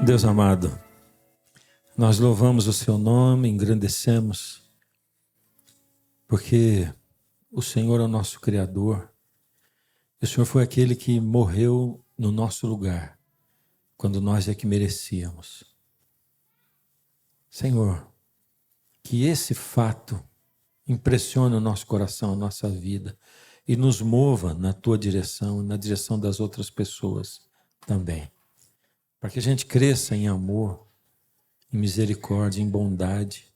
Deus amado, nós louvamos o seu nome, engrandecemos, porque o Senhor é o nosso Criador. E o Senhor foi aquele que morreu no nosso lugar, quando nós é que merecíamos. Senhor, que esse fato impressione o nosso coração, a nossa vida, e nos mova na tua direção, na direção das outras pessoas também. Para que a gente cresça em amor, em misericórdia, em bondade,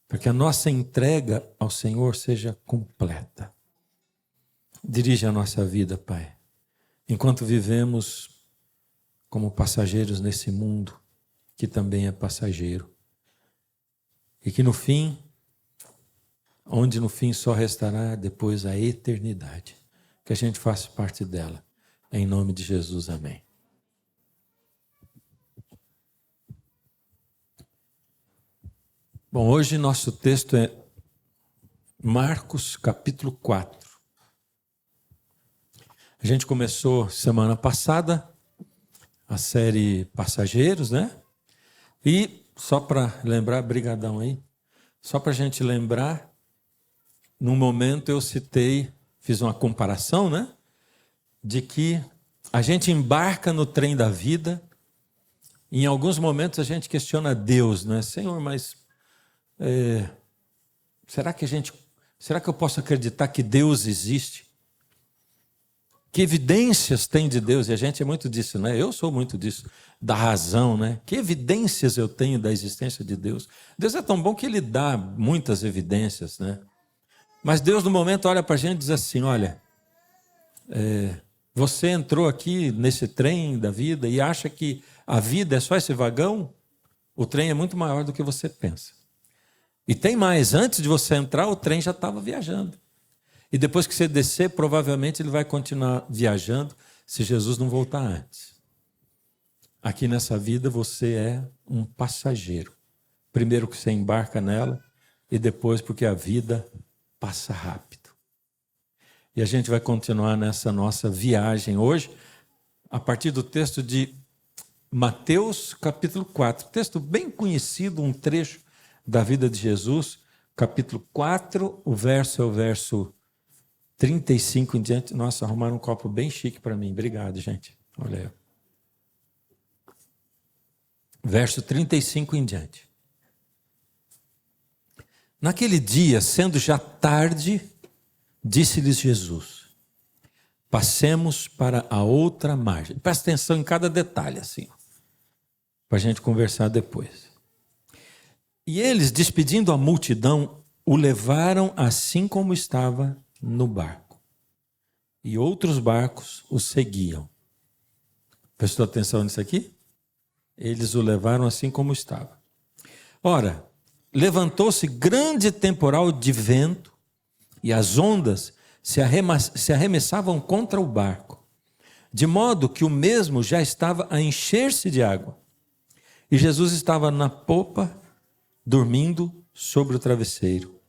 para que a nossa entrega ao Senhor seja completa. Dirige a nossa vida, Pai, enquanto vivemos como passageiros nesse mundo, que também é passageiro. E que no fim, onde no fim só restará depois a eternidade, que a gente faça parte dela. Em nome de Jesus, amém. Bom, hoje nosso texto é Marcos, capítulo 4. A gente começou semana passada a série Passageiros, né? E só para lembrar, brigadão aí, só para a gente lembrar, num momento eu fiz uma comparação, né? De que a gente embarca no trem da vida, e em alguns momentos a gente questiona Deus, né? Senhor, mas será que eu posso acreditar que Deus existe? Que evidências tem de Deus? E a gente é muito disso, né? Eu sou muito disso, da razão, né? Que evidências eu tenho da existência de Deus? Deus é tão bom que Ele dá muitas evidências, né? Mas Deus, no momento, olha para a gente e diz assim, olha, você entrou aqui nesse trem da vida e acha que a vida é só esse vagão? O trem é muito maior do que você pensa. E tem mais, antes de você entrar, o trem já estava viajando. E depois que você descer, provavelmente ele vai continuar viajando se Jesus não voltar antes. Aqui nessa vida você é um passageiro. Primeiro que você embarca nela e depois porque a vida passa rápido. E a gente vai continuar nessa nossa viagem hoje, a partir do texto de Mateus, capítulo 4. Texto bem conhecido, um trecho da vida de Jesus, capítulo 4, o verso é o verso 35 em diante. Nossa, arrumaram um copo bem chique para mim. Obrigado, gente. Olha aí. Verso 35 em diante. Naquele dia, sendo já tarde, disse-lhes Jesus, passemos para a outra margem. Presta atenção em cada detalhe, assim, para a gente conversar depois. E eles, despedindo a multidão, o levaram assim como estava no barco. E outros barcos o seguiam. Prestou atenção nisso aqui? Eles o levaram assim como estava. Ora, levantou-se grande temporal de vento e as ondas se arremessavam contra o barco, de modo que o mesmo já estava a encher-se de água. E Jesus estava na popa, dormindo sobre o travesseiro.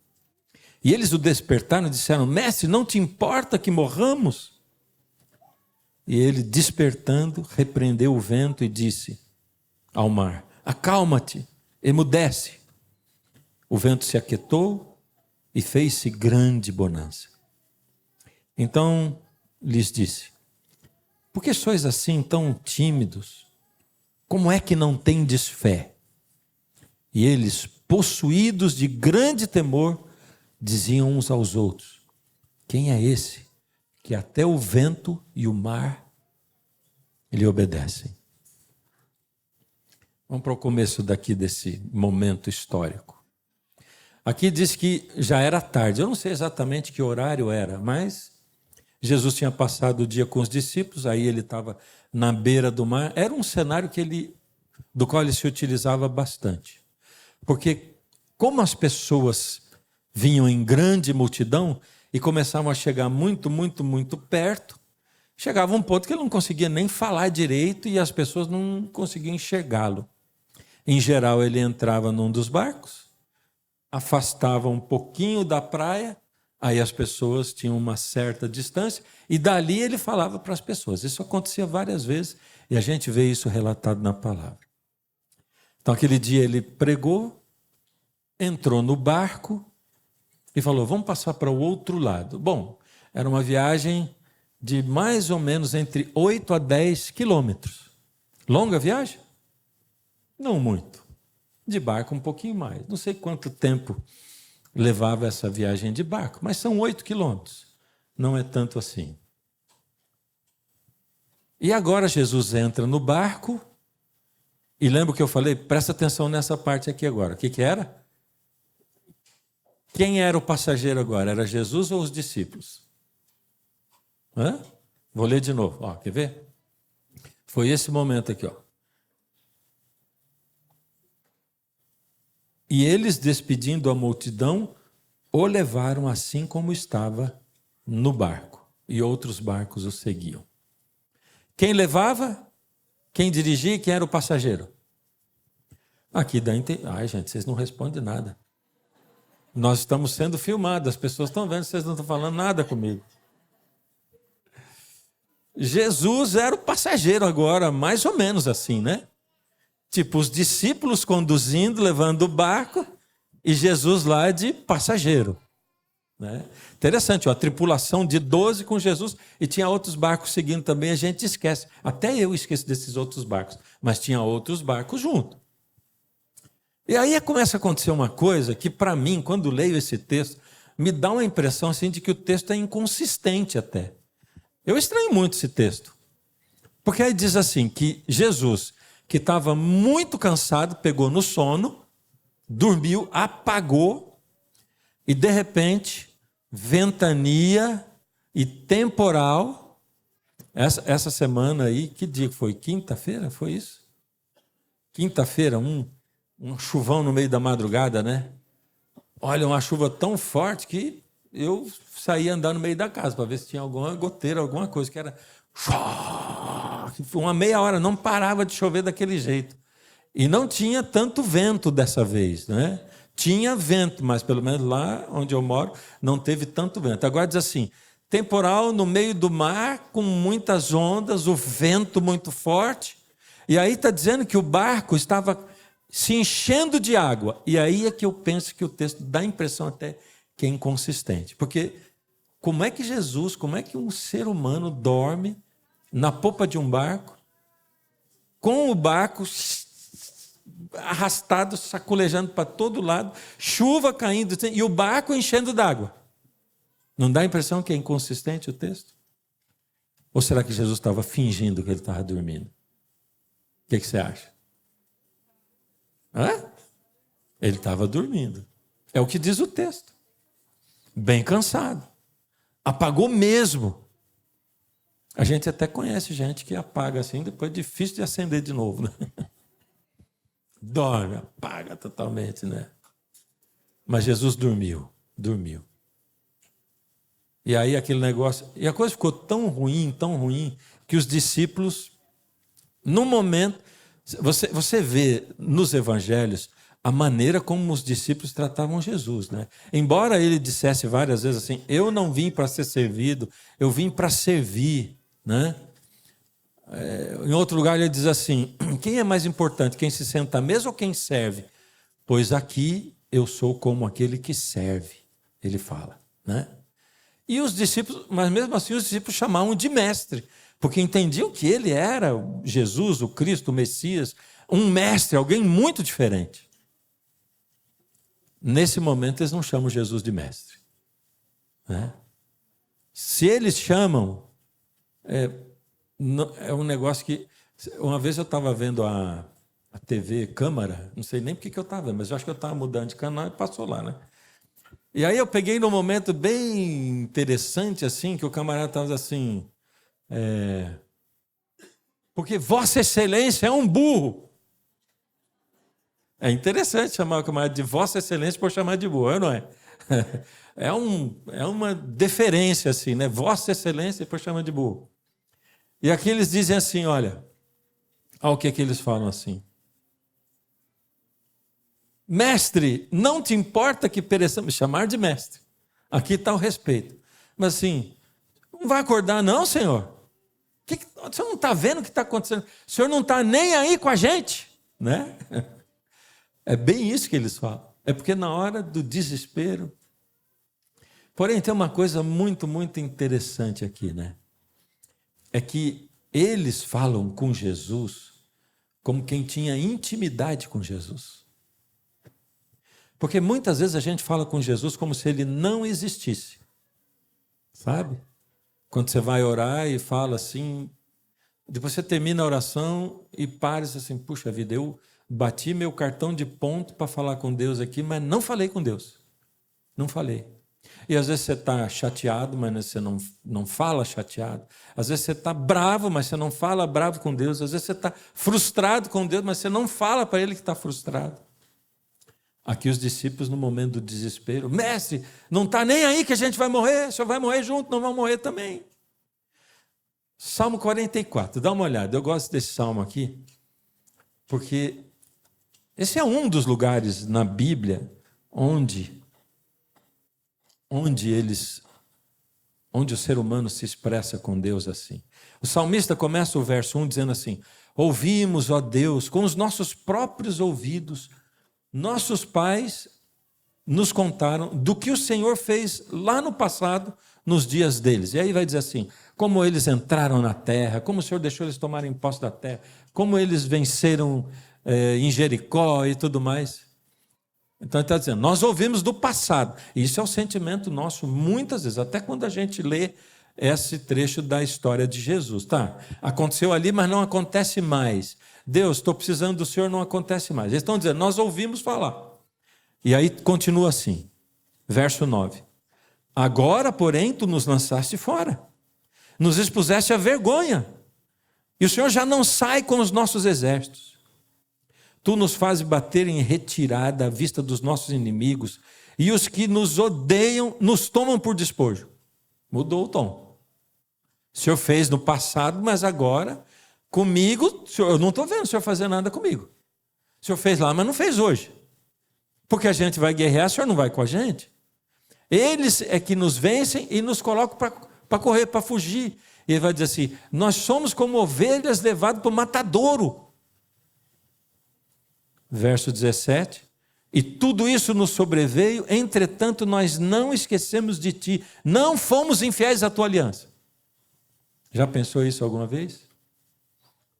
E eles o despertaram e disseram, mestre, não te importa que morramos? E ele, despertando, repreendeu o vento e disse ao mar, acalma-te, emudece. O vento se aquietou e fez-se grande bonança. Então lhes disse, por que sois assim tão tímidos? Como é que não tendes fé? E eles, possuídos de grande temor, diziam uns aos outros, quem é esse que até o vento e o mar lhe obedecem? Vamos para o começo daqui desse momento histórico. Aqui diz que já era tarde. Eu não sei exatamente que horário era, mas Jesus tinha passado o dia com os discípulos, aí ele estava na beira do mar. Era um cenário do qual ele se utilizava bastante. Porque como as pessoas vinham em grande multidão e começavam a chegar muito, muito, muito perto, chegava um ponto que ele não conseguia nem falar direito e as pessoas não conseguiam enxergá-lo. Em geral, ele entrava num dos barcos, afastava um pouquinho da praia, aí as pessoas tinham uma certa distância e dali ele falava para as pessoas. Isso acontecia várias vezes e a gente vê isso relatado na palavra. Então, aquele dia ele pregou, entrou no barco e falou, vamos passar para o outro lado. Bom, era uma viagem de mais ou menos entre 8 a 10 quilômetros. Longa viagem? Não muito. De barco um pouquinho mais. Não sei quanto tempo levava essa viagem de barco, mas são 8 quilômetros. Não é tanto assim. E agora Jesus entra no barco, e lembra o que eu falei? Presta atenção nessa parte aqui agora. O que era? Quem era o passageiro agora? Era Jesus ou os discípulos? Hã? Vou ler de novo. Ó, quer ver? Foi esse momento aqui, ó. E eles, despedindo a multidão, o levaram assim como estava no barco. E outros barcos o seguiam. Quem levava? Quem dirigia? Quem era o passageiro? Aqui dá entender. Ai, gente, vocês não respondem nada. Nós estamos sendo filmados, as pessoas estão vendo, vocês não estão falando nada comigo. Jesus era o passageiro agora, mais ou menos assim, né? Tipo, os discípulos conduzindo, levando o barco, e Jesus lá de passageiro. Né? Interessante, a tripulação de 12 com Jesus, e tinha outros barcos seguindo também, a gente esquece. Até eu esqueço desses outros barcos, mas tinha outros barcos junto. E aí começa a acontecer uma coisa que, para mim, quando leio esse texto, me dá uma impressão assim, de que o texto é inconsistente até. Eu estranho muito esse texto. Porque aí diz assim, que Jesus, que estava muito cansado, pegou no sono, dormiu, apagou, e de repente, ventania e temporal. Essa semana aí, que dia foi? Quinta-feira? Foi isso? Quinta-feira, um chuvão no meio da madrugada, né? Olha, uma chuva tão forte que eu saí andando no meio da casa para ver se tinha alguma goteira, alguma coisa, que era... Uma meia hora, não parava de chover daquele jeito. E não tinha tanto vento dessa vez, né? Tinha vento, mas pelo menos lá onde eu moro não teve tanto vento. Agora diz assim, temporal no meio do mar, com muitas ondas, o vento muito forte. E aí está dizendo que o barco estava se enchendo de água. E aí é que eu penso que o texto dá a impressão até que é inconsistente. Porque como é que Jesus, como é que um ser humano dorme na popa de um barco, com o barco arrastado, sacolejando para todo lado, chuva caindo e o barco enchendo d'água? Não dá a impressão que é inconsistente o texto? Ou será que Jesus estava fingindo que ele estava dormindo? O que você acha? Hã? Ele estava dormindo. É o que diz o texto. Bem cansado. Apagou mesmo. A gente até conhece gente que apaga assim, depois é difícil de acender de novo, né? Dorme, apaga totalmente, né? Mas Jesus dormiu. E aí aquele negócio... E a coisa ficou tão ruim, que os discípulos, no momento... Você vê nos evangelhos a maneira como os discípulos tratavam Jesus, né? Embora ele dissesse várias vezes assim, eu não vim para ser servido, eu vim para servir, né? Em outro lugar ele diz assim, quem é mais importante, quem se senta à mesa ou quem serve? Pois aqui eu sou como aquele que serve, ele fala, né? E os discípulos, mas mesmo assim os discípulos chamavam de mestre, porque entendiam que ele era Jesus, o Cristo, o Messias, um mestre, alguém muito diferente. Nesse momento eles não chamam Jesus de mestre, né? Se eles chamam, é um negócio que... Uma vez eu estava vendo a TV Câmara, não sei nem porque que eu estava vendo, mas eu acho que eu estava mudando de canal e passou lá, né? E aí eu peguei num momento bem interessante, assim, que o camarada estava assim... porque Vossa Excelência é um burro. É interessante chamar o camarada de Vossa Excelência por chamar de burro, não é? É uma deferência, assim, né? Vossa Excelência por chamar de burro. E aqui eles dizem assim, olha o que eles falam assim. Mestre, não te importa que pereçamos, chamar de mestre. Aqui está o respeito. Mas assim, não vai acordar não, Senhor? O senhor não está vendo o que está acontecendo? O senhor não está nem aí com a gente, né? É bem isso que eles falam. É porque na hora do desespero. Porém, tem uma coisa muito, muito interessante aqui, né? É que eles falam com Jesus como quem tinha intimidade com Jesus. Porque muitas vezes a gente fala com Jesus como se ele não existisse. Sabe? Quando você vai orar e fala assim, depois você termina a oração e para e diz assim, puxa vida, eu bati meu cartão de ponto para falar com Deus aqui, mas não falei com Deus. Não falei. E às vezes você está chateado, mas você não fala chateado. Às vezes você está bravo, mas você não fala bravo com Deus. Às vezes você está frustrado com Deus, mas você não fala para Ele que está frustrado. Aqui os discípulos, no momento do desespero, mestre, não está nem aí que a gente vai morrer, o senhor vai morrer junto, não vão morrer também. Salmo 44, dá uma olhada, eu gosto desse salmo aqui, porque esse é um dos lugares na Bíblia onde o ser humano se expressa com Deus assim. O salmista começa o verso 1 dizendo assim, ouvimos, ó Deus, com os nossos próprios ouvidos, nossos pais nos contaram do que o Senhor fez lá no passado, nos dias deles. E aí vai dizer assim, como eles entraram na terra, como o Senhor deixou eles tomarem posse da terra, como eles venceram em Jericó e tudo mais. Então ele está dizendo, nós ouvimos do passado. E isso é o sentimento nosso, muitas vezes, até quando a gente lê esse trecho da história de Jesus. Tá, aconteceu ali, mas não acontece mais. Deus, estou precisando do Senhor, não acontece mais. Eles estão dizendo, nós ouvimos falar. E aí continua assim, verso 9. Agora, porém, tu nos lançaste fora, nos expuseste à vergonha, e o Senhor já não sai com os nossos exércitos. Tu nos fazes bater em retirada à vista dos nossos inimigos, e os que nos odeiam nos tomam por despojo. Mudou o tom. O Senhor fez no passado, mas agora, comigo, eu não estou vendo o Senhor fazer nada comigo. O Senhor fez lá, mas não fez hoje. Porque a gente vai guerrear, o Senhor não vai com a gente. Eles é que nos vencem e nos colocam para correr, para fugir. E ele vai dizer assim, nós somos como ovelhas levadas para o matadouro. Verso 17, e tudo isso nos sobreveio, entretanto nós não esquecemos de ti, não fomos infiéis à tua aliança. Já pensou isso alguma vez?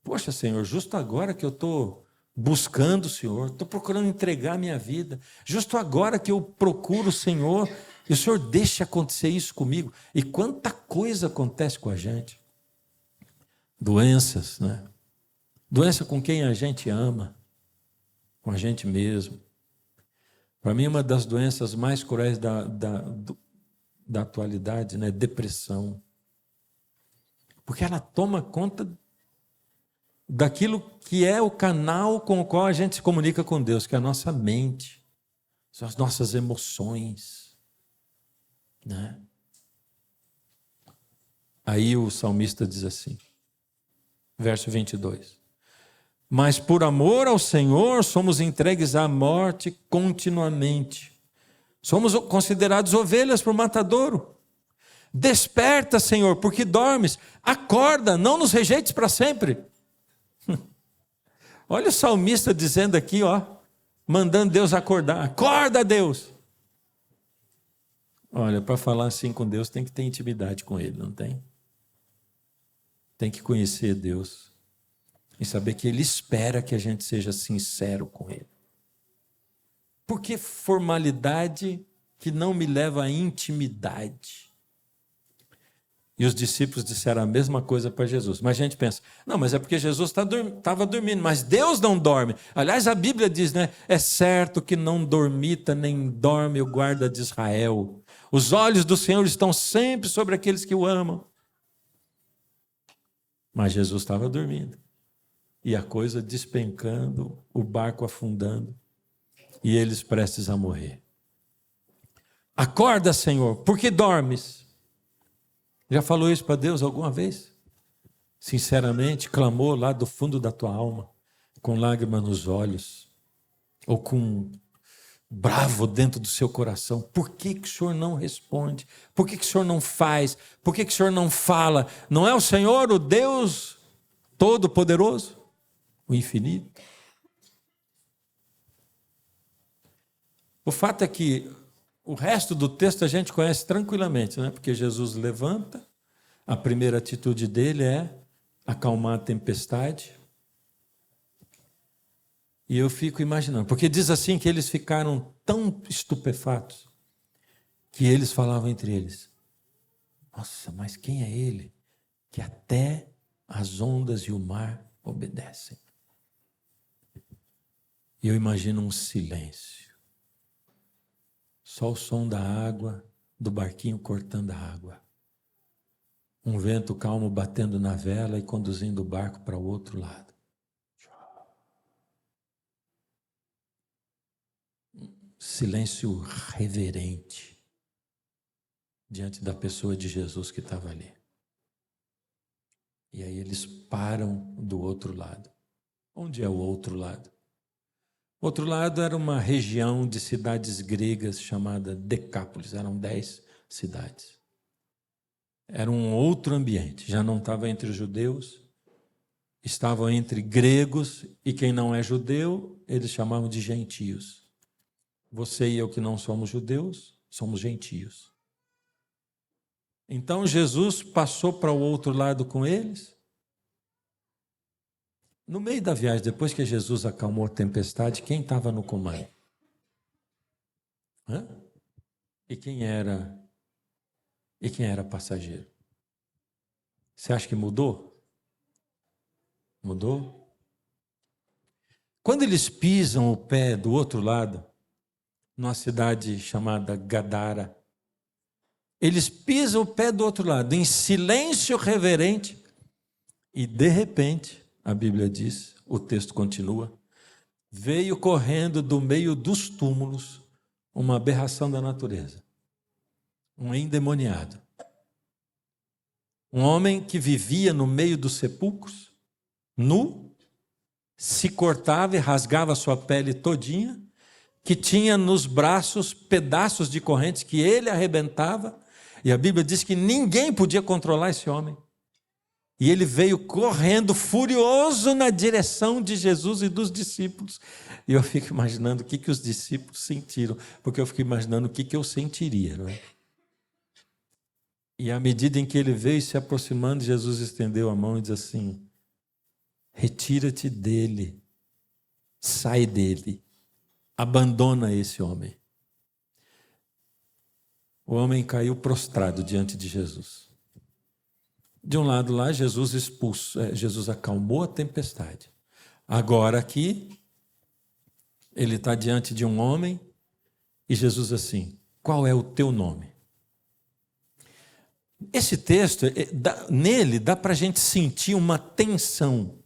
Poxa, Senhor, justo agora que eu estou buscando o Senhor, estou procurando entregar a minha vida, justo agora que eu procuro o Senhor, e o Senhor deixa acontecer isso comigo. E quanta coisa acontece com a gente. Doenças, né? Doença com quem a gente ama, com a gente mesmo. Para mim, uma das doenças mais cruéis da atualidade, né? Depressão. Porque ela toma conta daquilo que é o canal com o qual a gente se comunica com Deus, que é a nossa mente, são as nossas emoções, né? Aí o salmista diz assim, verso 22, mas por amor ao Senhor somos entregues à morte continuamente, somos considerados ovelhas para o matadouro. Desperta, Senhor, porque dormes, acorda, não nos rejeites para sempre. Olha o salmista dizendo aqui, ó, mandando Deus acordar. Acorda, Deus! Olha, para falar assim com Deus tem que ter intimidade com Ele, não tem? Tem que conhecer Deus e saber que Ele espera que a gente seja sincero com Ele. Por que formalidade que não me leva à intimidade? E os discípulos disseram a mesma coisa para Jesus. Mas a gente pensa, não, mas é porque Jesus estava dormindo, mas Deus não dorme. Aliás, a Bíblia diz, né? É certo que não dormita nem dorme o guarda de Israel. Os olhos do Senhor estão sempre sobre aqueles que o amam. Mas Jesus estava dormindo. E a coisa despencando, o barco afundando. E eles prestes a morrer. Acorda, Senhor, porque dormes? Já falou isso para Deus alguma vez? Sinceramente, clamou lá do fundo da tua alma, com lágrimas nos olhos, ou com bravo dentro do seu coração. Por que o Senhor não responde? Por que o Senhor não faz? Por que o Senhor não fala? Não é o Senhor, o Deus Todo-Poderoso, o infinito? O fato é que o resto do texto a gente conhece tranquilamente, né? Porque Jesus levanta, a primeira atitude dele é acalmar a tempestade. E eu fico imaginando, porque diz assim que eles ficaram tão estupefatos que eles falavam entre eles: nossa, mas quem é ele que até as ondas e o mar obedecem? E eu imagino um silêncio, só o som da água, do barquinho cortando a água, um vento calmo batendo na vela e conduzindo o barco para o outro lado. Silêncio reverente diante da pessoa de Jesus que estava ali. E aí eles param do outro lado. Onde é o outro lado? O outro lado era uma região de cidades gregas chamada Decápolis. Eram 10 cidades. Era um outro ambiente. Já não estava entre os judeus, estavam entre gregos e quem não é judeu, eles chamavam de gentios. Você e eu que não somos judeus, somos gentios. Então Jesus passou para o outro lado com eles. No meio da viagem, depois que Jesus acalmou a tempestade, quem estava no comando? Hã? E quem era passageiro? Você acha que mudou? Mudou? Quando eles pisam o pé do outro lado, numa cidade chamada Gadara, eles pisam o pé do outro lado, em silêncio reverente, e de repente, a Bíblia diz, o texto continua, veio correndo do meio dos túmulos uma aberração da natureza, um endemoniado, um homem que vivia no meio dos sepulcros, nu, se cortava e rasgava sua pele todinha, que tinha nos braços pedaços de correntes que ele arrebentava, e a Bíblia diz que ninguém podia controlar esse homem. E ele veio correndo furioso na direção de Jesus e dos discípulos. E eu fico imaginando o que os discípulos sentiram, porque eu fico imaginando o que eu sentiria, não é? E à medida em que ele veio se aproximando, Jesus estendeu a mão e disse assim: retira-te dele, sai dele, abandona esse homem. O homem caiu prostrado diante de Jesus. De um lado lá, Jesus acalmou a tempestade. Agora aqui, ele está diante de um homem e Jesus assim: qual é o teu nome? Esse texto, nele dá para a gente sentir uma tensão,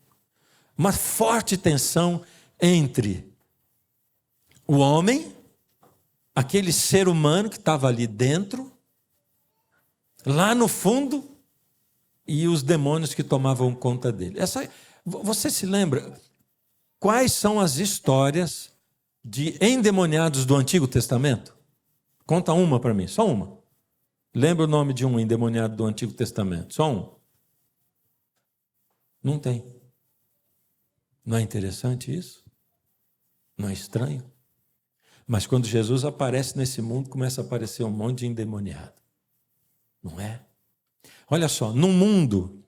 uma forte tensão entre o homem, aquele ser humano que estava ali dentro, lá no fundo, e os demônios que tomavam conta dele. Você se lembra quais são as histórias de endemoniados do Antigo Testamento? Conta uma para mim, só uma. Lembra o nome de um endemoniado do Antigo Testamento? Só um. Não tem. Não é interessante isso? Não é estranho? Mas quando Jesus aparece nesse mundo, começa a aparecer um monte de endemoniado. Não é? Olha só, num mundo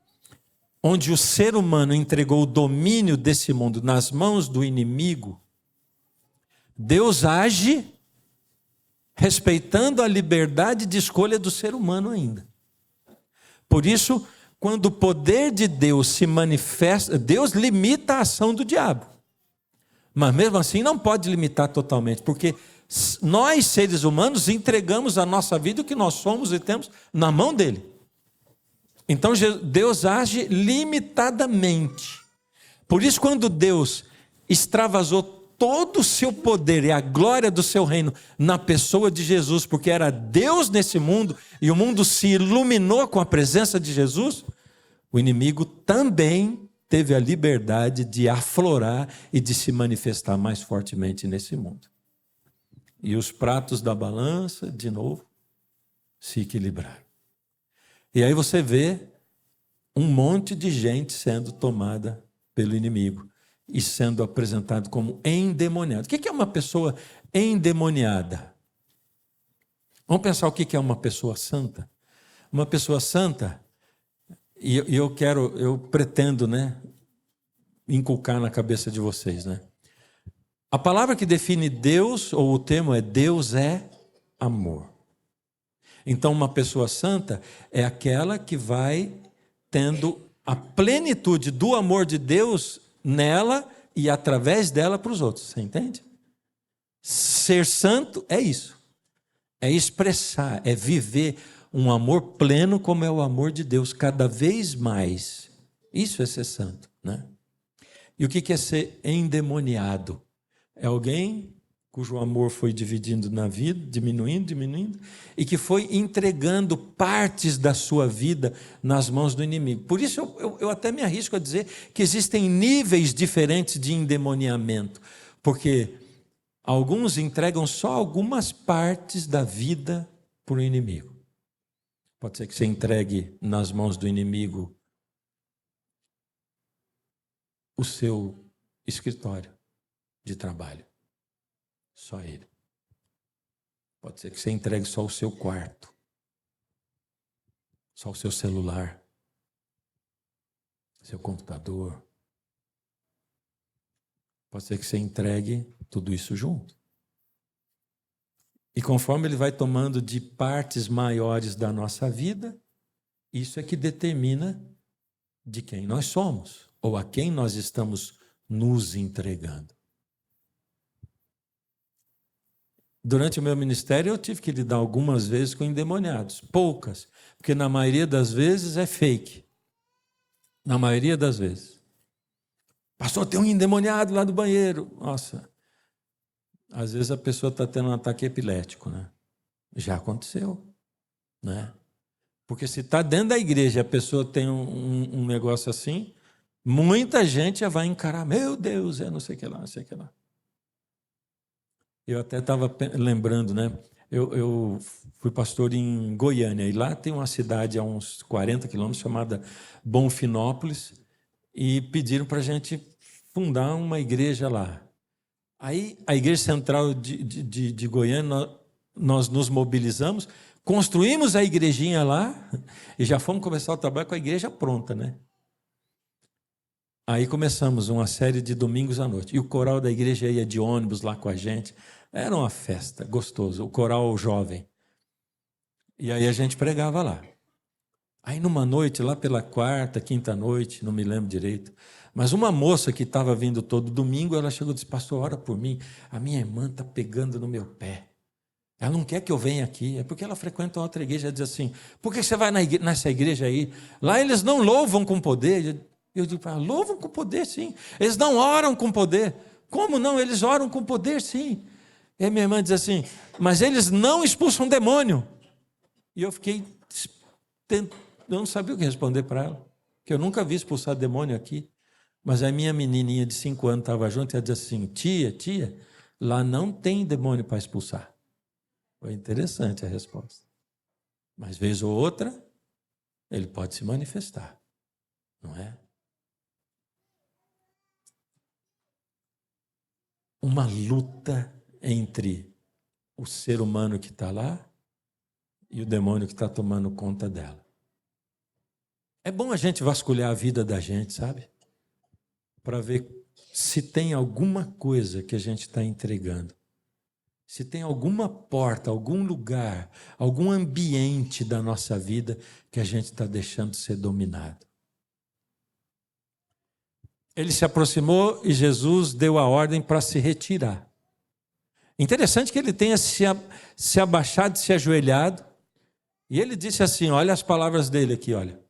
onde o ser humano entregou o domínio desse mundo nas mãos do inimigo, Deus age respeitando a liberdade de escolha do ser humano ainda. Por isso, quando o poder de Deus se manifesta, Deus limita a ação do diabo. Mas mesmo assim não pode limitar totalmente, porque nós, seres humanos, entregamos a nossa vida, o que nós somos e temos, na mão dele. Então Deus age limitadamente. Por isso, quando Deus extravasou todo o seu poder e a glória do seu reino na pessoa de Jesus, porque era Deus nesse mundo, e o mundo se iluminou com a presença de Jesus, o inimigo também teve a liberdade de aflorar e de se manifestar mais fortemente nesse mundo. E os pratos da balança, de novo, se equilibraram. E aí você vê um monte de gente sendo tomada pelo inimigo. e sendo apresentado como endemoniado. O que é uma pessoa endemoniada? Vamos pensar o que é uma pessoa santa? Uma pessoa santa, e eu pretendo, né, inculcar na cabeça de vocês, né? A palavra que define Deus, ou o termo é Deus é amor. Então, uma pessoa santa é aquela que vai tendo a plenitude do amor de Deus nela e através dela para os outros. Você entende? Ser santo é isso. É expressar, é viver um amor pleno como é o amor de Deus, cada vez mais. Isso é ser santo, né? E o que é ser endemoniado? É alguém cujo amor foi dividindo na vida, diminuindo, e que foi entregando partes da sua vida nas mãos do inimigo. Por isso eu até me arrisco a dizer que existem níveis diferentes de endemoniamento, porque alguns entregam só algumas partes da vida para o inimigo. Pode ser que você entregue nas mãos do inimigo o seu escritório de trabalho. Só ele. Pode ser que você entregue só o seu quarto, só o seu celular, seu computador. Pode ser que você entregue tudo isso junto. E conforme ele vai tomando de partes maiores da nossa vida, isso é que determina de quem nós somos, ou a quem nós estamos nos entregando. Durante o meu ministério, eu tive que lidar algumas vezes com endemoniados. Poucas, porque na maioria das vezes é fake. Na maioria das vezes. Pastor, tem um endemoniado lá do banheiro. Nossa, às vezes a pessoa está tendo um ataque epilético, né? Já aconteceu, né? Porque se está dentro da igreja e a pessoa tem um negócio assim, muita gente já vai encarar, meu Deus, não sei o que lá, não sei o que lá. Eu até estava lembrando, né? Eu fui pastor em Goiânia, e lá tem uma cidade a uns 40 quilômetros chamada Bonfinópolis, e pediram para a gente fundar uma igreja lá. Aí a Igreja Central de Goiânia, nós nos mobilizamos, construímos a igrejinha lá, e já fomos começar o trabalho com a igreja pronta, né? Aí começamos uma série de domingos à noite. E o coral da igreja ia de ônibus lá com a gente. Era uma festa, gostoso. O coral jovem. E aí a gente pregava lá. Aí numa noite, lá pela quarta, quinta noite, não me lembro direito, mas uma moça que estava vindo todo domingo, ela chegou e disse, pastor, ora por mim, a minha irmã está pegando no meu pé. Ela não quer que eu venha aqui, é porque ela frequenta outra igreja. Ela diz assim, por que você vai nessa igreja aí? Lá eles não louvam com poder. Eu digo, louvam com poder, sim. Eles não oram com poder. Como não? Eles oram com poder, sim. E minha irmã diz assim, mas eles não expulsam demônio. E eu fiquei, eu não sabia o que responder para ela, porque eu nunca vi expulsar demônio aqui. Mas a minha menininha de 5 anos estava junto e ela disse assim, tia, lá não tem demônio para expulsar. Foi interessante a resposta. Mas vez ou outra, ele pode se manifestar, não é? Uma luta entre o ser humano que está lá e o demônio que está tomando conta dela. É bom a gente vasculhar a vida da gente, sabe? Para ver se tem alguma coisa que a gente está entregando. Se tem alguma porta, algum lugar, algum ambiente da nossa vida que a gente está deixando ser dominado. Ele se aproximou e Jesus deu a ordem para se retirar. Interessante que ele tenha se abaixado, se ajoelhado, e ele disse assim, olha as palavras dele aqui, olha.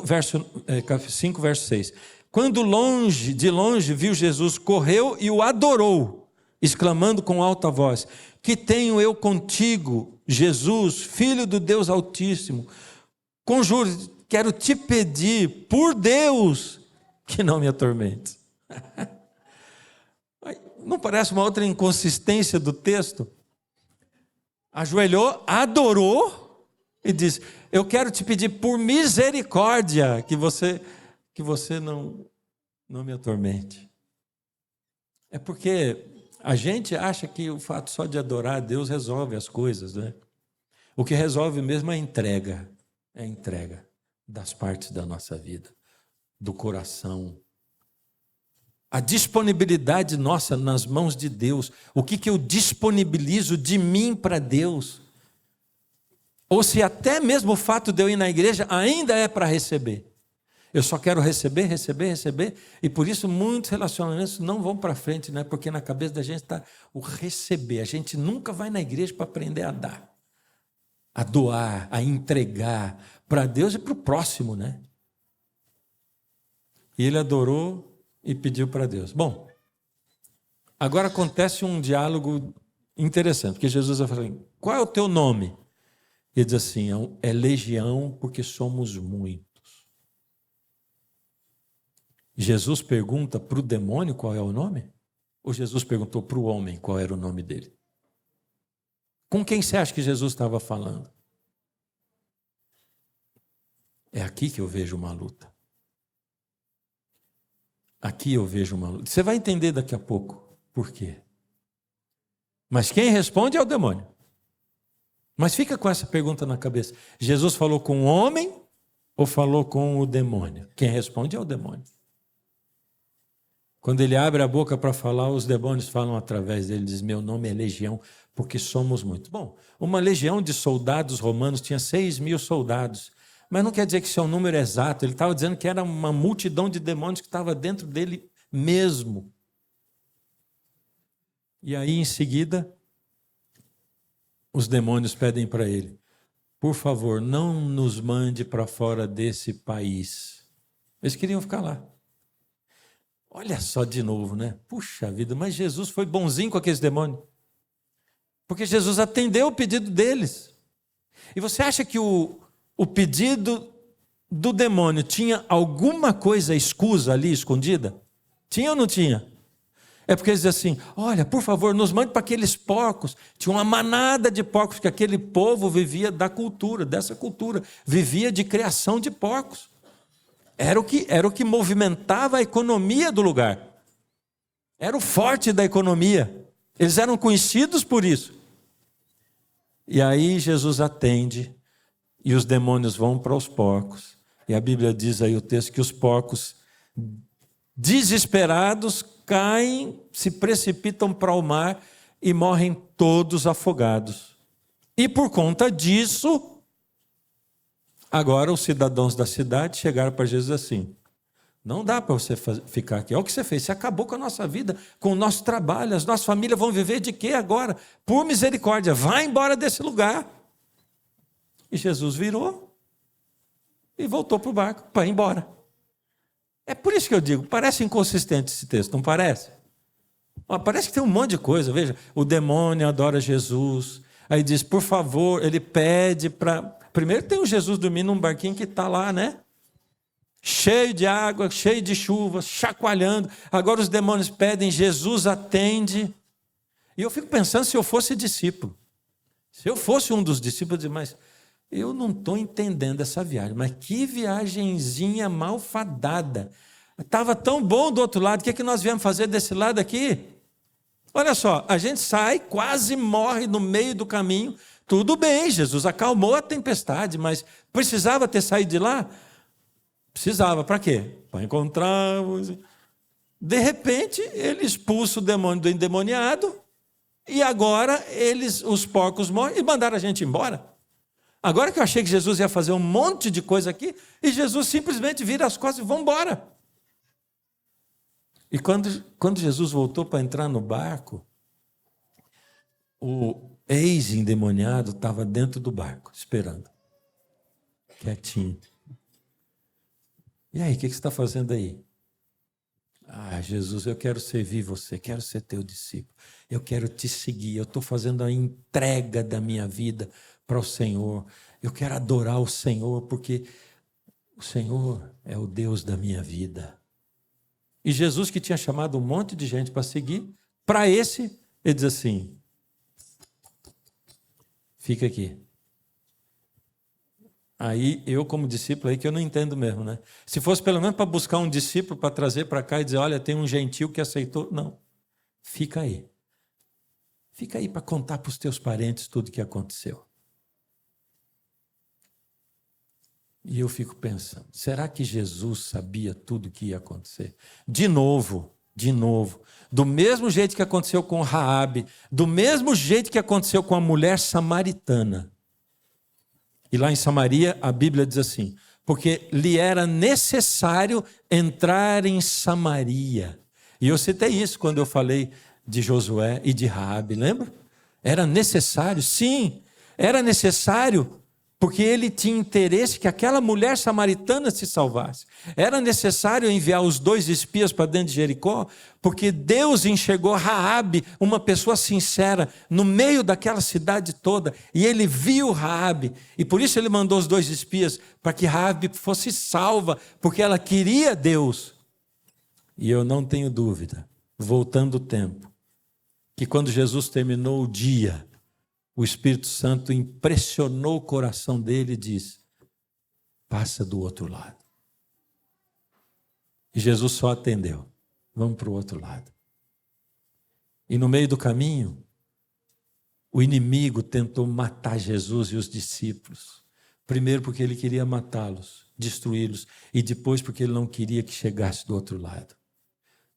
Verso 5, verso 6. Quando de longe viu Jesus, correu e o adorou, exclamando com alta voz, que tenho eu contigo, Jesus, Filho do Deus Altíssimo? Conjuro, quero te pedir, por Deus, que não me atormente. Não parece uma outra inconsistência do texto? Ajoelhou, adorou, E diz: eu quero te pedir por misericórdia que você não me atormente. É porque a gente acha que o fato só de adorar a Deus resolve as coisas, né? O que resolve mesmo é a entrega das partes da nossa vida, do coração. A disponibilidade nossa nas mãos de Deus. O que eu disponibilizo de mim para Deus? Ou se até mesmo o fato de eu ir na igreja ainda é para receber. Eu só quero receber, e por isso muitos relacionamentos não vão para frente, né? Porque na cabeça da gente está o receber. A gente nunca vai na igreja para aprender a dar, a doar, a entregar para Deus e para o próximo, né? E ele adorou e pediu para Deus. Bom, agora acontece um diálogo interessante, porque Jesus vai falar: qual é o teu nome? Ele diz assim: é legião, porque somos muitos. Jesus pergunta para o demônio qual é o nome? Ou Jesus perguntou para o homem qual era o nome dele? Com quem você acha que Jesus estava falando? É aqui que eu vejo uma luta. Aqui eu vejo uma luta. Você vai entender daqui a pouco por quê. Mas quem responde é o demônio. Mas fica com essa pergunta na cabeça: Jesus falou com o homem ou falou com o demônio? Quem responde é o demônio. Quando ele abre a boca para falar, os demônios falam através dele. Diz: meu nome é legião, porque somos muitos. Bom, uma legião de soldados romanos tinha 6.000 soldados. Mas não quer dizer que isso é um número exato. Ele estava dizendo que era uma multidão de demônios que estava dentro dele mesmo. E aí, em seguida, os demônios pedem para ele: por favor, não nos mande para fora desse país. Eles queriam ficar lá. Olha só de novo, né? Puxa vida, mas Jesus foi bonzinho com aqueles demônios. Porque Jesus atendeu o pedido deles. E você acha que o pedido do demônio tinha alguma coisa escusa ali, escondida? Tinha ou não tinha? É porque eles dizem assim: olha, por favor, nos mande para aqueles porcos. Tinha uma manada de porcos, porque aquele povo vivia da cultura, dessa cultura. Vivia de criação de porcos. Era o que movimentava a economia do lugar. Era o forte da economia. Eles eram conhecidos por isso. E aí Jesus atende, e os demônios vão para os porcos. E a Bíblia diz aí o texto que os porcos, desesperados, caem, se precipitam para o mar e morrem todos afogados. E por conta disso, agora os cidadãos da cidade chegaram para Jesus assim: não dá para você ficar aqui. Olha o que você fez, você acabou com a nossa vida, com o nosso trabalho, as nossas famílias vão viver de quê agora? Por misericórdia, vai embora desse lugar. E Jesus virou e voltou para o barco para ir embora. É por isso que eu digo, parece inconsistente esse texto, não parece? Parece que tem um monte de coisa. Veja, o demônio adora Jesus, aí diz: por favor, ele pede para... Primeiro tem o Jesus dormindo num barquinho que está lá, né? Cheio de água, cheio de chuva, chacoalhando. Agora os demônios pedem, Jesus atende. E eu fico pensando, se eu fosse discípulo, se eu fosse um dos discípulos, mas eu não estou entendendo essa viagem, mas que viagenzinha malfadada. Estava tão bom do outro lado, o que é que nós viemos fazer desse lado aqui? Olha só, a gente sai, quase morre no meio do caminho. Tudo bem, Jesus acalmou a tempestade, mas precisava ter saído de lá? Precisava, para quê? Para encontrar... De repente, ele expulsa o demônio do endemoniado, e agora os porcos morrem e mandaram a gente embora. Agora que eu achei que Jesus ia fazer um monte de coisa aqui, e Jesus simplesmente vira as costas e vão embora. E quando Jesus voltou para entrar no barco, o ex-endemoniado estava dentro do barco, esperando, quietinho. E aí, o que você está fazendo aí? Ah, Jesus, eu quero servir você, quero ser teu discípulo, eu quero te seguir, eu estou fazendo a entrega da minha vida para o Senhor, eu quero adorar o Senhor, porque o Senhor é o Deus da minha vida. E Jesus, que tinha chamado um monte de gente para seguir, para esse, ele diz assim: fica aqui. Aí eu, como discípulo, aí que eu não entendo mesmo, né? Se fosse pelo menos para buscar um discípulo para trazer para cá e dizer, olha, tem um gentil que aceitou. Não, fica aí. Fica aí para contar para os teus parentes tudo o que aconteceu. E eu fico pensando, será que Jesus sabia tudo o que ia acontecer? De novo, do mesmo jeito que aconteceu com Raabe, do mesmo jeito que aconteceu com a mulher samaritana. E lá em Samaria, a Bíblia diz assim, porque lhe era necessário entrar em Samaria. E eu citei isso quando eu falei de Josué e de Raabe, lembra? Era necessário, sim, era necessário, porque ele tinha interesse que aquela mulher samaritana se salvasse. Era necessário enviar os 2 espias para dentro de Jericó, porque Deus enxergou Raabe, uma pessoa sincera, no meio daquela cidade toda, e ele viu Raabe, e por isso ele mandou os 2 espias, para que Raabe fosse salva, porque ela queria Deus. E eu não tenho dúvida, voltando o tempo, que quando Jesus terminou o dia, o Espírito Santo impressionou o coração dele e disse, passa do outro lado. E Jesus só atendeu, vamos para o outro lado. E no meio do caminho, o inimigo tentou matar Jesus e os discípulos. Primeiro porque ele queria matá-los, destruí-los, e depois porque ele não queria que chegasse do outro lado.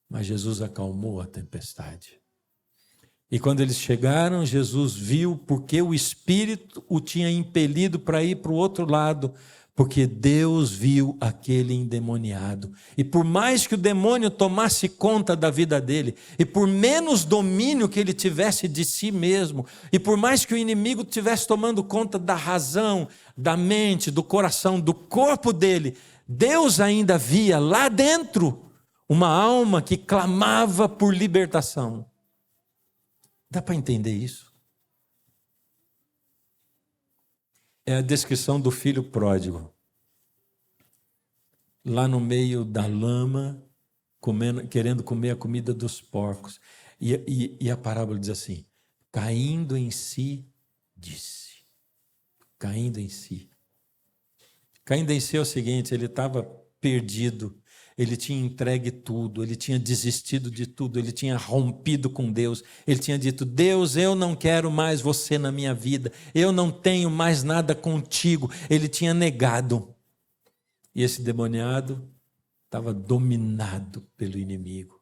Mas Jesus acalmou a tempestade. E quando eles chegaram, Jesus viu porque o Espírito o tinha impelido para ir para o outro lado, porque Deus viu aquele endemoniado. E por mais que o demônio tomasse conta da vida dele, e por menos domínio que ele tivesse de si mesmo, e por mais que o inimigo tivesse tomando conta da razão, da mente, do coração, do corpo dele, Deus ainda via lá dentro uma alma que clamava por libertação. Dá para entender isso? É a descrição do filho pródigo. Lá no meio da lama, querendo comer a comida dos porcos. E a parábola diz assim, caindo em si, disse. Caindo em si. Caindo em si é o seguinte, ele estava perdido. Ele tinha entregue tudo, ele tinha desistido de tudo, ele tinha rompido com Deus, ele tinha dito, Deus, eu não quero mais você na minha vida, eu não tenho mais nada contigo. Ele tinha negado. E esse demoniado estava dominado pelo inimigo.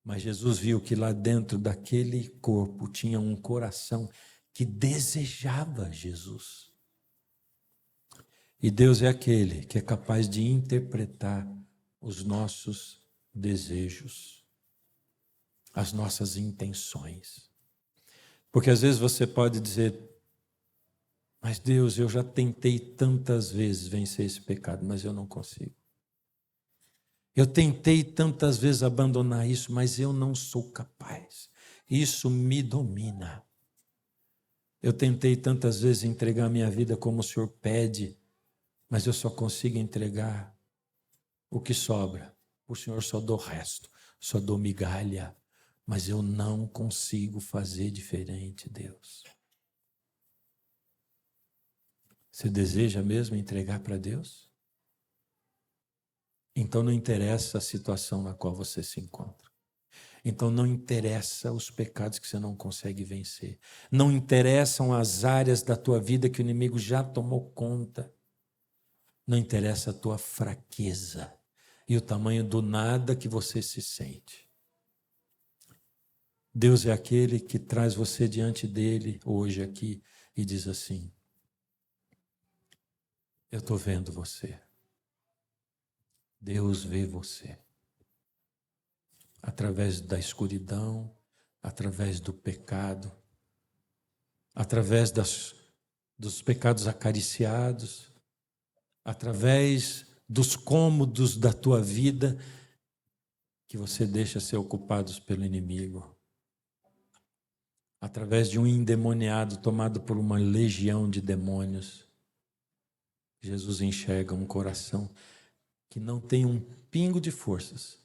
Mas Jesus viu que lá dentro daquele corpo tinha um coração que desejava Jesus. E Deus é aquele que é capaz de interpretar os nossos desejos, as nossas intenções. Porque às vezes você pode dizer, mas Deus, eu já tentei tantas vezes vencer esse pecado, mas eu não consigo. Eu tentei tantas vezes abandonar isso, mas eu não sou capaz. Isso me domina. Eu tentei tantas vezes entregar minha vida como o Senhor pede, mas eu só consigo entregar o que sobra. O Senhor só dou o resto, só dou migalha, mas eu não consigo fazer diferente, Deus. Você deseja mesmo entregar para Deus? Então não interessa a situação na qual você se encontra. Então não interessa os pecados que você não consegue vencer. Não interessam as áreas da tua vida que o inimigo já tomou conta. Não interessa a tua fraqueza e o tamanho do nada que você se sente. Deus é aquele que traz você diante dele hoje aqui e diz assim, eu estou vendo você. Deus vê você. Através da escuridão, através do pecado, através dos pecados acariciados, através dos cômodos da tua vida que você deixa ser ocupados pelo inimigo. Através de um endemoniado tomado por uma legião de demônios, Jesus enxerga um coração que não tem um pingo de forças,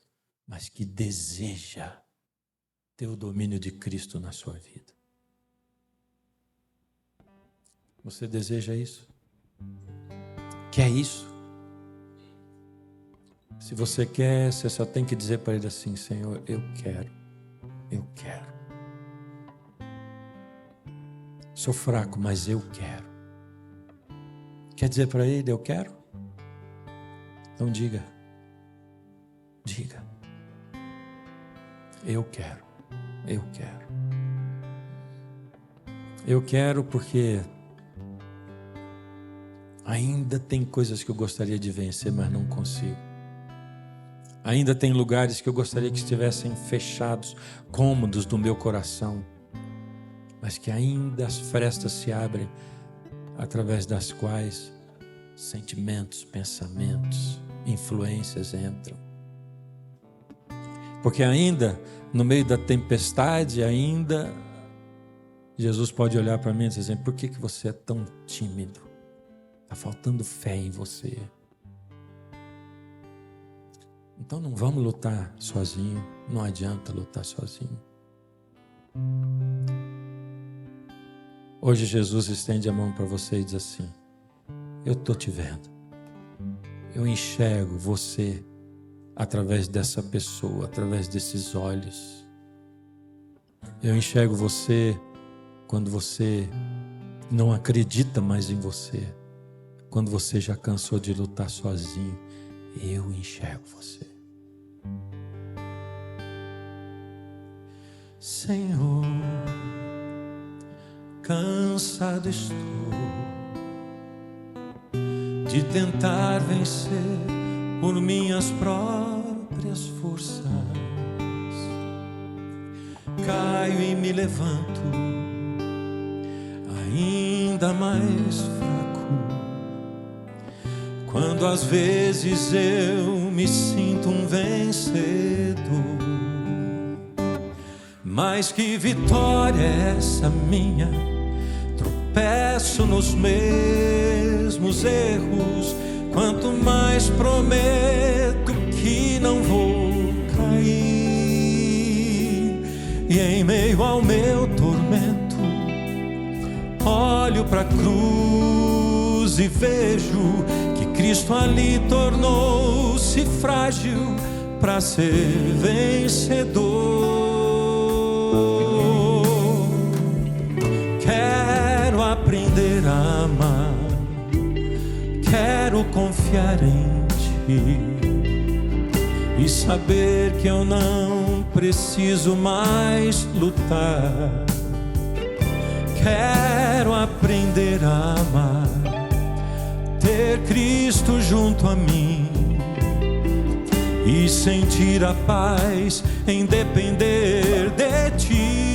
mas que deseja ter o domínio de Cristo na sua vida. Você deseja isso? Que é isso? Se você quer, você só tem que dizer para Ele assim: Senhor, eu quero. Sou fraco, mas eu quero. Quer dizer para Ele, eu quero? Então diga. Eu quero. Eu quero porque ainda tem coisas que eu gostaria de vencer, mas não consigo. Ainda tem lugares que eu gostaria que estivessem fechados, cômodos do meu coração, mas que ainda as frestas se abrem, através das quais sentimentos, pensamentos, influências entram. Porque ainda, no meio da tempestade, ainda Jesus pode olhar para mim e dizer: por que você é tão tímido? Está faltando fé em você. Então não vamos lutar sozinho, não adianta lutar sozinho. Hoje Jesus estende a mão para você e diz assim: eu estou te vendo, eu enxergo você através dessa pessoa, através desses olhos. Eu enxergo você quando você não acredita mais em você, quando você já cansou de lutar sozinho. Eu enxergo você. Senhor, cansado estou de tentar vencer por minhas próprias forças. Caio e me levanto ainda mais fraco, quando às vezes eu me sinto um vencedor. Mas que vitória é essa minha? Tropeço nos mesmos erros, quanto mais prometo que não vou cair. E em meio ao meu tormento, olho para a cruz e vejo que Cristo ali tornou-se frágil para ser vencedor. Quero aprender a amar, quero confiar em Ti e saber que eu não preciso mais lutar. Quero aprender a amar, ter Cristo junto a mim e sentir a paz em depender de Ti.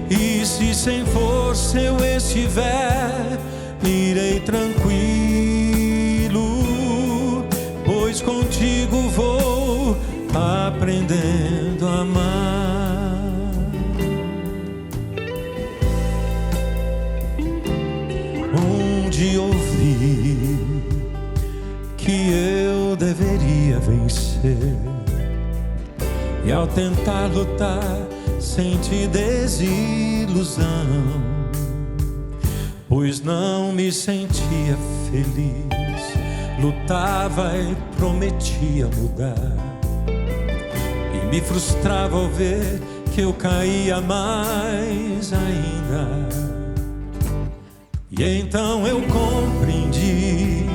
E se sem força eu estiver, irei tranquilo, pois contigo vou aprendendo a amar. Onde ouvi que eu deveria vencer, e ao tentar lutar senti desilusão, pois não me sentia feliz. Lutava e prometia mudar, e me frustrava ao ver que eu caía mais ainda. E então eu compreendi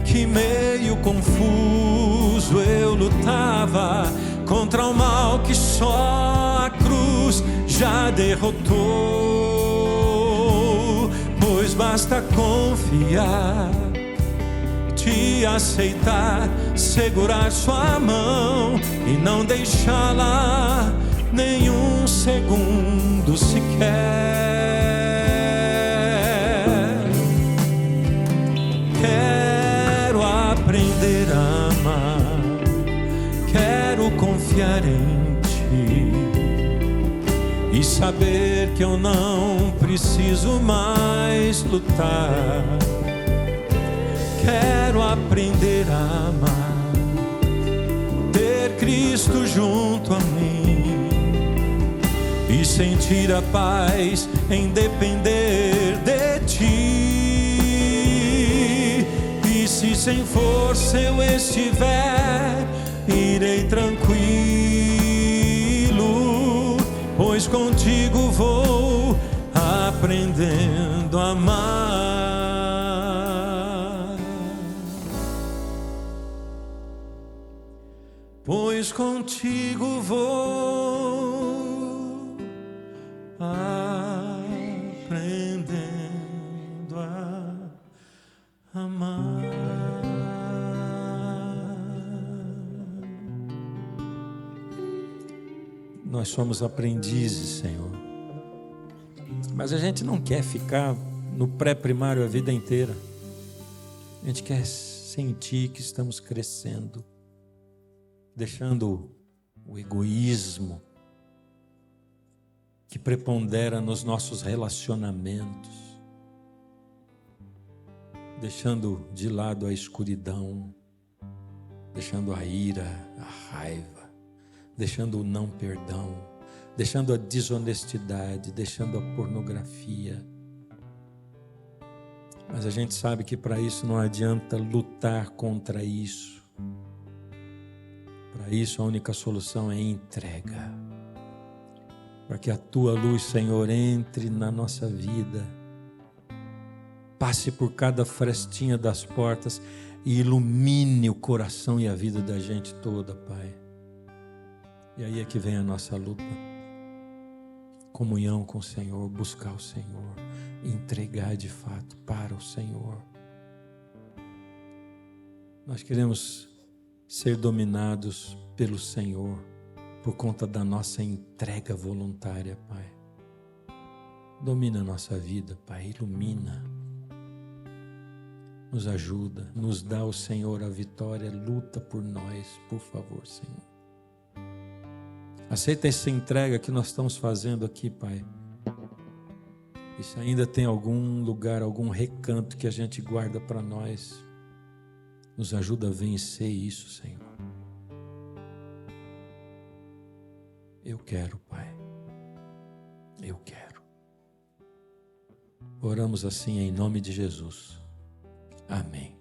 que meio confuso eu lutava contra o mal que só a cruz já derrotou. Pois basta confiar, Te aceitar, segurar Sua mão e não deixá-la nenhum segundo sequer. Quero aprender a amar, quero confiar em Ti e saber que eu não preciso mais lutar. Quero aprender a amar, ter Cristo junto a mim e sentir a paz em depender de Ti. sem força eu estiver, irei tranquilo, pois contigo vou aprendendo a amar. Pois contigo vou aprendendo a amar. Nós somos aprendizes, Senhor, mas a gente não quer ficar no pré-primário a vida inteira. A gente quer sentir que estamos crescendo, deixando o egoísmo que prepondera nos nossos relacionamentos, deixando de lado a escuridão, deixando a ira, a raiva, deixando o não perdão, deixando a desonestidade, deixando a pornografia. Mas a gente sabe que para isso não adianta lutar contra isso. Para isso a única solução é entrega. Para que a tua luz, Senhor, entre na nossa vida, passe por cada frestinha das portas e ilumine o coração e a vida da gente toda, Pai. E aí é que vem a nossa luta. Comunhão com o Senhor, buscar o Senhor, entregar de fato para o Senhor. Nós queremos ser dominados pelo Senhor por conta da nossa entrega voluntária, Pai. Domina a nossa vida, Pai, ilumina. Nos ajuda, nos dá o Senhor a vitória, luta por nós, por favor, Senhor. Aceita essa entrega que nós estamos fazendo aqui, Pai. E se ainda tem algum lugar, algum recanto que a gente guarda para nós, nos ajuda a vencer isso, Senhor. Eu quero, Pai. Eu quero. Oramos assim em nome de Jesus. Amém.